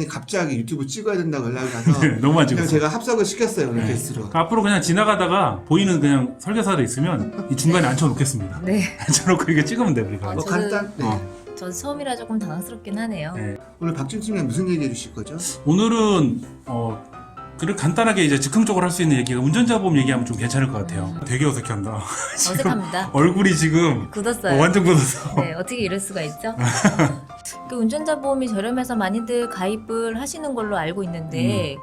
갑자기 유튜브 찍어야 된다고 연락이 가서 너무 안 그냥 찍었어요. 제가 합석을 시켰어요. 오늘 네. 게스트로. 그러니까 앞으로 그냥 지나가다가 보이는 그냥 설계사도 있으면 이 중간에 앉혀놓겠습니다. 네. 앉혀놓고 이게 찍으면 돼 우리가. 뭐 저도- 간단. 네. 저 처음이라 조금 당황스럽긴 하네요. 네. 오늘 박준 팀장 무슨 얘기 해주실 거죠? 오늘은 그리고 간단하게 이제 즉흥적으로 할 수 있는 얘기가 운전자 보험 얘기하면 좀 괜찮을 것 같아요. 되게 어색한다. 어색합니다. 얼굴이 지금 굳었어요. 완전 굳었어. 네, 어떻게 이럴 수가 있죠? 그 운전자 보험이 저렴해서 많이들 가입을 하시는 걸로 알고 있는데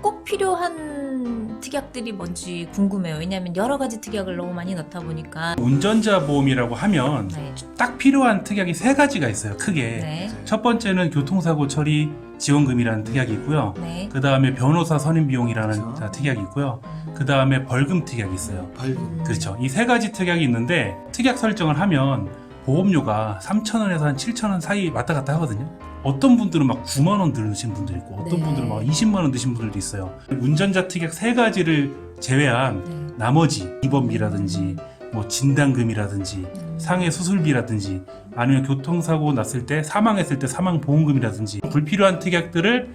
꼭 필요한 특약들이 뭔지 궁금해요. 왜냐하면 여러 가지 특약을 너무 많이 넣다 보니까. 운전자 보험이라고 하면 네. 딱 필요한 특약이 세 가지가 있어요. 크게. 네. 첫 번째는 교통사고 처리 지원금이라는 특약이 있고요. 네. 그 다음에 변호사 선임 비용이라는 그렇죠. 특약이 있고요. 그 다음에 벌금 특약이 있어요. 벌금. 그렇죠. 이 세 가지 특약이 있는데 특약 설정을 하면 보험료가 3,000원에서 한 7,000원 사이 왔다 갔다 하거든요. 어떤 분들은 막 9만 원 드시는 분도 있고 어떤 네. 분들은 막 20만 원 드신 분들도 있어요. 운전자 특약 세 가지를 제외한 네. 나머지 입원비라든지 뭐 진단금이라든지 상해 수술비라든지 아니면 교통사고 났을 때 사망했을 때 사망보험금이라든지 불필요한 특약들을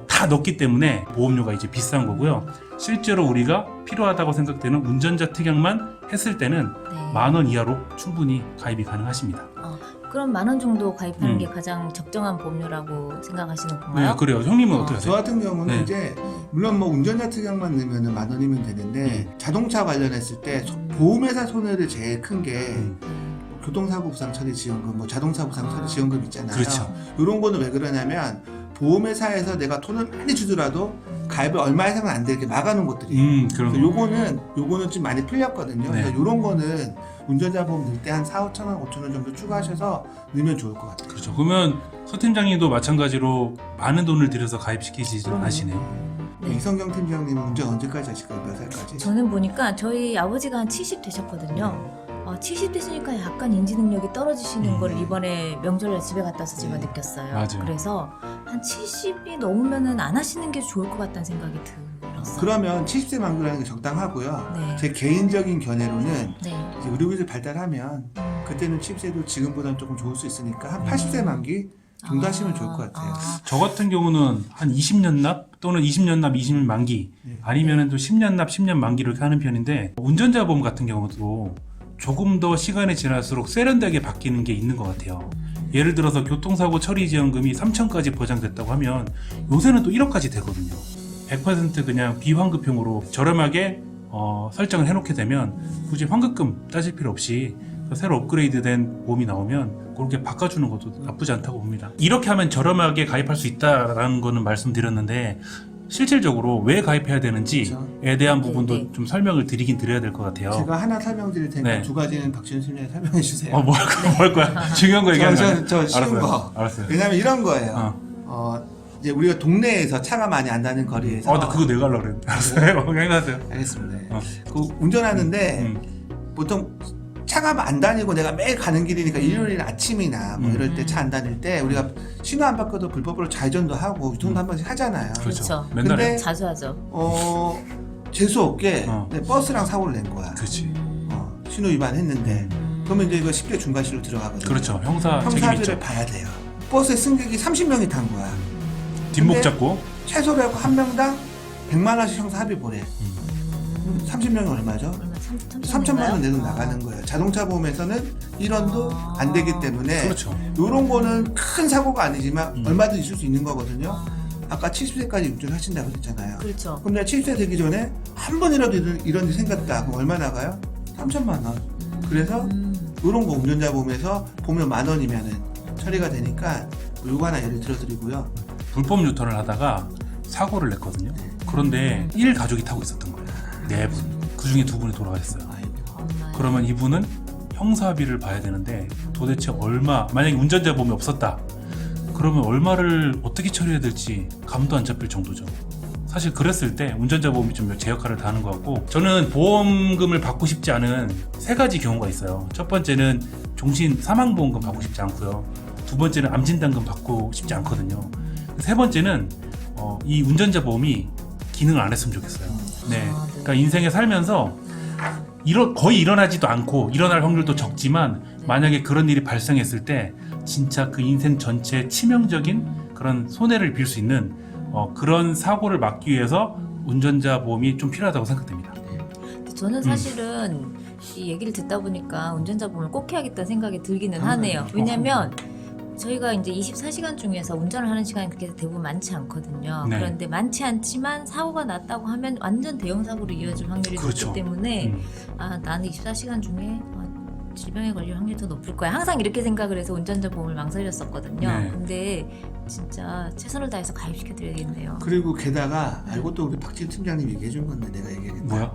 다 넣기 때문에 보험료가 이제 비싼 거고요. 실제로 우리가 필요하다고 생각되는 운전자 특약만 했을 때는 네. 10,000원 이하로 충분히 가입이 가능하십니다. 그럼 10,000원 정도 가입하는 음. 게 가장 적정한 보험료라고 생각하시는 건가요? 네, 그래요. 형님은 어떻게 저 하세요? 같은 경우는 네. 이제 물론 뭐 운전자 특약만 넣으면 10,000원이면 되는데 자동차 관련했을 때 보험회사 손해를 제일 큰 게 교통사고 부상 처리 지원금, 뭐 자동차 부상 처리 지원금 있잖아요. 그렇죠. 이런 거는 왜 그러냐면 보험회사에서 내가 돈을 많이 주더라도 가입을 얼마 이상은 안 되게 막아놓은 것들이. 그럼 그래서 요거는 좀 많이 풀렸거든요. 네. 그래서 요런 거는 운전자 보험 넣을 때 한 4,000~5,000원, 5,000원 정도 추가하셔서 넣으면 좋을 것 같아요. 그렇죠. 그러면 서 팀장님도 마찬가지로 많은 돈을 들여서 가입시키지 그럼요. 않으시네요. 네. 이성경 팀장님은 운전 언제까지 하실까요? 몇 살까지? 저는 보니까 저희 아버지가 한 70 되셨거든요. 70 되시니까 약간 인지 능력이 떨어지시는 걸 이번에 명절에 집에 갔다 와서 제가 느꼈어요. 맞아요. 그래서 한 70이 넘으면은 안 하시는 게 좋을 것 같다는 생각이 들었어요. 그러면 70세 만기라는 게 적당하고요. 네. 제 개인적인 견해로는 네. 이제 의료기술 발달하면 그때는 70세도 지금보다는 조금 좋을 수 있으니까 한 80세 만기 정도 하시면 좋을 것 같아요. 저 같은 경우는 한 20년 납 또는 20년 납 20년 만기 아니면은 또 10년 납 10년 만기를 이렇게 하는 편인데 운전자 보험 같은 경우도 조금 더 시간이 지날수록 세련되게 바뀌는 게 있는 것 같아요. 예를 들어서 교통사고 처리 지원금이 3,000까지 보장됐다고 하면 요새는 또 1억까지 되거든요. 100% 그냥 비환급형으로 저렴하게 설정을 해놓게 되면 굳이 환급금 따질 필요 없이 새로 업그레이드된 보험이 나오면 그렇게 바꿔주는 것도 나쁘지 않다고 봅니다. 이렇게 하면 저렴하게 가입할 수 있다라는 거는 말씀드렸는데 실질적으로 왜 가입해야 되는지에 대한 부분도 네. 좀 설명을 드리긴 드려야 될 것 같아요. 제가 하나 설명드릴 테니까 네. 두 가지는 박지현 팀장이 설명해 주세요. 뭐 할 거야? 중요한 거 얘기하는 거야? 저 쉬운 알았어요. 거. 알았어요. 왜냐면 이런 거예요. 이제 우리가 동네에서 차가 많이 안 다는 거리에서 나 그거 내가 하려고 그랬는데. 알았어요. 그냥 하세요. 알겠습니다. 그 운전하는데 보통 차가 안 다니고 내가 매일 가는 길이니까 일요일 아침이나 뭐 이럴 때 차 안 다닐 때 우리가 신호 안 바꿔도 불법으로 좌회전도 하고 유턴도 한 번씩 하잖아요. 그렇죠. 맨날 근데 해. 자주 하죠. 재수 없게 어. 내 버스랑 사고를 낸 거야. 그렇지. 신호 위반했는데 그러면 이제 이거 10개 중과실로 들어가거든요. 그렇죠. 형사 책임 형사비를 있죠. 봐야 돼요. 버스에 승객이 30명이 탄 거야. 뒷목 근데 잡고. 최소로 해서 한 명당 100만 원씩 형사 합의 보내. 30명이 얼마죠? 3천만 원 내도 나가는 거예요. 자동차 보험에서는 1원도 안 되기 때문에 그렇죠. 이런 거는 큰 사고가 아니지만 얼마든지 있을 수 있는 거거든요. 아까 70세까지 운전하신다고 했잖아요. 그렇죠. 그럼 내가 70세 되기 전에 한 번이라도 이런 일 생겼다. 그럼 얼마 나가요? 3천만 원. 그래서 이런 거 운전자 보험에서 보면 10,000원이면은 처리가 되니까 요거 하나 예를 들어드리고요. 불법 유턴을 하다가 사고를 냈거든요. 그런데 1가족이 타고 있었던 거예요. 4분. 그 중에 2분이 돌아가셨어요. 그러면 이분은 형사비를 봐야 되는데 도대체 얼마, 만약에 운전자 보험이 없었다. 그러면 얼마를 어떻게 처리해야 될지 감도 안 잡힐 정도죠. 사실 그랬을 때 운전자 보험이 좀 제 역할을 다 하는 것 같고, 저는 보험금을 받고 싶지 않은 3가지 경우가 있어요. 첫 번째는 종신 사망보험금 받고 싶지 않고요. 두 번째는 암진단금 받고 싶지 않거든요. 세 번째는 이 운전자 보험이 기능을 안 했으면 좋겠어요. 네. 그러니까 인생에 살면서 거의 일어나지도 않고 일어날 확률도 적지만 만약에 그런 일이 발생했을 때 진짜 그 인생 전체에 치명적인 그런 손해를 빌 수 있는 그런 사고를 막기 위해서 운전자 보험이 좀 필요하다고 생각됩니다. 근데 저는 사실은 이 얘기를 듣다 보니까 운전자 보험을 꼭 해야겠다는 생각이 들기는 하네요. 왜냐면 저희가 이제 24시간 중에서 운전을 하는 시간이 그렇게 대부분 많지 않거든요. 네. 그런데 많지 않지만 사고가 났다고 하면 완전 대형 사고로 이어질 확률이 그렇죠. 높기 때문에 나는 24시간 중에 질병에 걸릴 확률이 더 높을 거야. 항상 이렇게 생각을 해서 운전자 보험을 망설였었거든요. 네. 근데 진짜 최선을 다해서 가입시켜드려야겠네요. 그리고 게다가 이것도 우리 박진 팀장님 얘기해 준 건데 내가 얘기하겠다. 뭐야?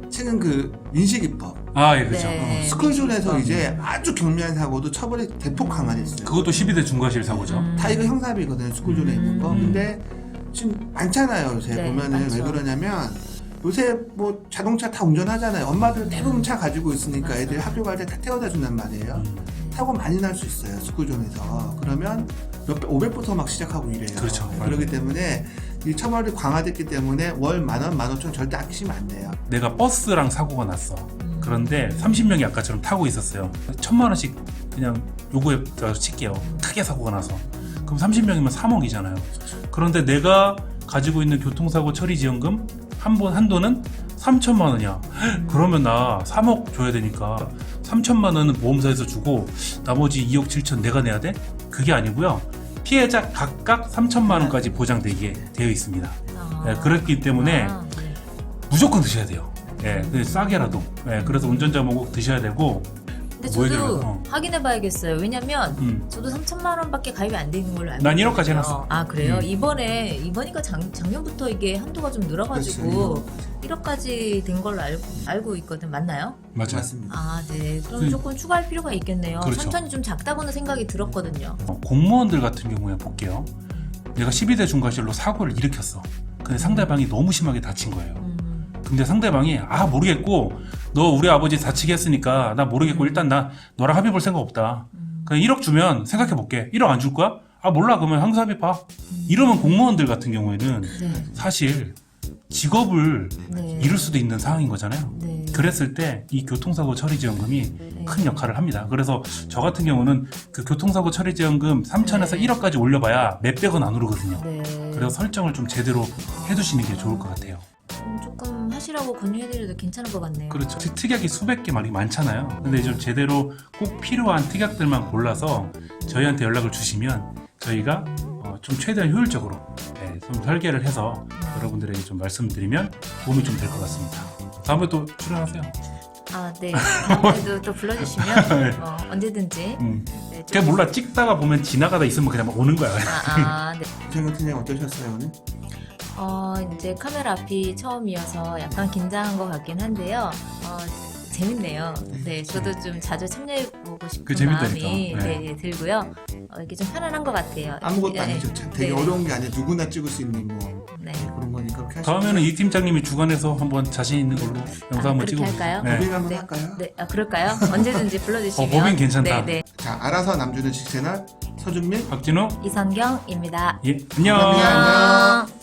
최근 그 인식입법 아, 예, 그렇죠. 네. 스쿨존에서 이제 아주 경미한 사고도 처벌이 대폭 강화됐어요. 그것도 12대 중과실 사고죠. 다 이거 형사비거든요. 스쿨존에 있는 거. 근데 지금 많잖아요. 요새 네, 보면은 많죠. 왜 그러냐면 요새 뭐 자동차 다 운전하잖아요. 엄마들 대부분 차 가지고 있으니까 맞아요. 애들 학교 갈 때 다 태워다 준단 말이에요. 사고 많이 날 수 있어요. 스쿨존에서. 그러면 500부터 막 시작하고 이래요. 그렇죠. 그렇기 때문에 이 처벌이 강화됐기 때문에 월 10,000원, 15,000원 절대 아끼시면 안 돼요. 내가 버스랑 사고가 났어. 그런데 30명이 아까처럼 타고 있었어요. 1,000만 원씩 그냥 요거에 칠게요. 크게 사고가 나서. 그럼 30명이면 3억이잖아요. 그런데 내가 가지고 있는 교통사고 처리지원금 한도는 3천만 원이야. 그러면 나 3억 줘야 되니까 3천만 원은 보험사에서 주고 나머지 2억 7천 내가 내야 돼? 그게 아니고요. 피해자 각각 3천만 원까지 보장되게 되어 있습니다. 네, 그렇기 때문에 네. 무조건 드셔야 돼요. 예, 싸게라도. 예, 그래서 운전자 보고 꼭 드셔야 되고. 근데 뭐 저도 얘기를, 확인해봐야겠어요. 왜냐면 저도 3천만 원밖에 가입이 안 되는 걸로 알고 난 있거든요. 1억까지 해놨어. 아 그래요? 이번이니까 작년부터 이게 한도가 좀 늘어가지고 1억까지 된 걸로 알고 있거든. 맞나요? 맞아요. 맞습니다. 아 네. 그럼 조금 추가할 필요가 있겠네요. 그렇죠. 3천이 좀 작다고는 생각이 들었거든요. 공무원들 같은 경우에 볼게요. 내가 12대 중과실로 사고를 일으켰어. 근데 상대방이 너무 심하게 다친 거예요. 근데 상대방이 모르겠고 너 우리 아버지 다치게 했으니까 나 모르겠고 일단 나 너랑 합의 볼 생각 없다. 그냥 1억 주면 생각해 볼게. 1억 안 줄 거야? 몰라. 그러면 항사합의 봐. 이러면 공무원들 같은 경우에는 네. 사실 직업을 네. 잃을 수도 있는 상황인 거잖아요. 네. 그랬을 때 이 교통사고 처리지원금이 네. 큰 역할을 합니다. 그래서 저 같은 경우는 그 교통사고 처리지원금 3천에서 네. 1억까지 올려봐야 몇백원 안 오르거든요. 네. 그래서 설정을 좀 제대로 해두시는 게 좋을 것 같아요. 조금 하시라고 권유해드려도 괜찮을 것 같네요. 그렇죠. 특약이 수백 개 말이 많잖아요. 근데 좀 제대로 꼭 필요한 특약들만 골라서 저희한테 연락을 주시면 저희가 좀 최대한 효율적으로 좀 설계를 해서 여러분들에게 좀 말씀드리면 도움이 좀 될 것 같습니다. 다음에 또 출연하세요. 아 네. 다음에도 또 불러주시면 네. 언제든지. 네, 그냥 몰라 찍다가 보면 지나가다 있으면 그냥 막 오는 거야. 네. 이정현 팀장님 어떠셨어요 오늘? 이제 카메라 앞이 처음이어서 약간 긴장한 것 같긴 한데요. 재밌네요. 네, 저도 좀 자주 참여해보고 싶은 그게 재밌다니까. 마음이 네. 들고요. 이게 좀 편안한 것 같아요. 아무것도 네, 아니죠. 참 되게 네. 어려운 게 아니라 누구나 찍을 수 있는 뭐 네. 그런 거니까 그렇게 하시면 다음에는 이 팀장님이 주관해서 한번 자신 있는 걸로 영상 한번 그렇게 찍어보세요. 할까요? 네. 법인 한번 네. 할까요? 네, 그럴까요? 언제든지 불러주시면. 법인 괜찮다. 네, 네. 자, 알아서 남주는 식채널 서준민 박진호, 이선경입니다. 예, 안녕. 감사합니다. 안녕.